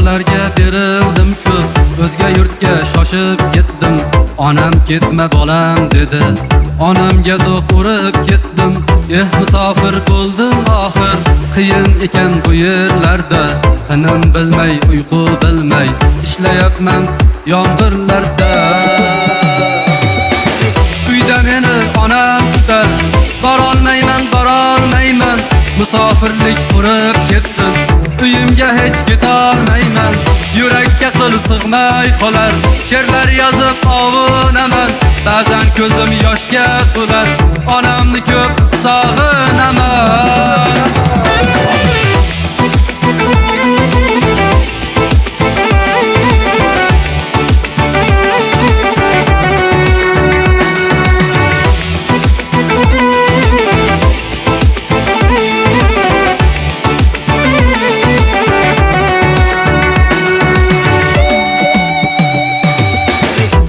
Orzularga berildim ko'p, o'zga yurtga shoshib ketdim. Onam ketma bolam dedi, onamga do'q urib ketdim. Musofir bo'ldim oxir, qiyin ekan bu yerlarda. Tinim bilmay, uyqu bilmay, ishlayapman yomg'irlarda. Uyda meni onam kutar, borolmayman, musofirlik qurib ketsin, uyimga hech ketolmayman. Yurakka qil sig'may qolar, she'rlar yozib ovunaman. Ba'zan ko'zim yoshga to'lar, onamni ko'p sog'inaman.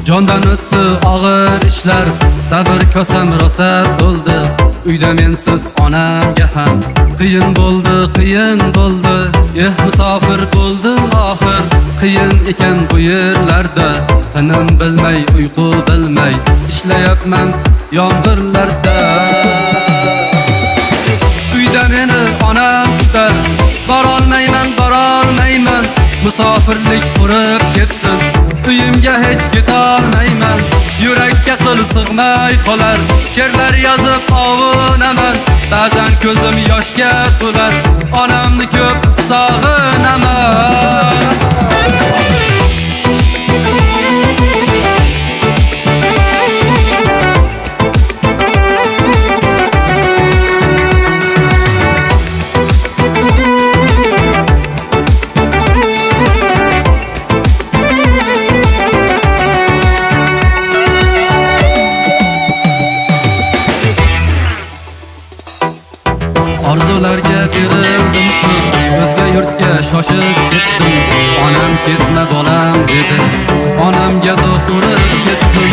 Jondan o'tdi og'ir ishlar, sabr kosam rosa to'ldi. Uyda mensiz onamga ham qiyin bo'ldi. Musofir bo'ldim oxir, qiyin ekan bu yerlarda. Tinim bilmay, uyqu bilmay, ishlayapman yomg'irlarda. Uyda meni onam kutar, borolmayman, musofirlik qurib ketsin, uyimga hech ketolmayman. Yurakka qil sig'may qolar, she'rlar yozib ovunaman. Ba'zan ko'zim yoshga to'lar, onamni ko'p sog'inaman. Orzularga berildim ko'p, o'zga yurtga shoshib ketdim. Onam ketma bolam dedi, onamga do'q urib ketdim.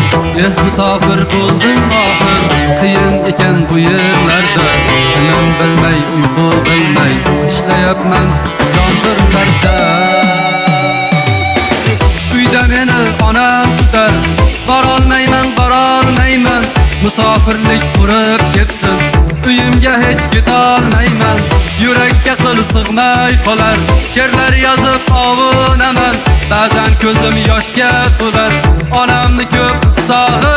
Musofir bo'ldim oxir, qiyin ekan bu yerlarda. Tinim bilmay, uyqu bilmay, ishlayapman yomg'irlarda. Uyda meni onam kutar, borolmayman, musofirlik qurib ketsin, uyimga hech ketolmayman. Yurakka qil sig'may qolar, she'rlar yozib ovunaman. Ba'zan ko'zim yoshga to'lar, onamni ko'p sog'inaman.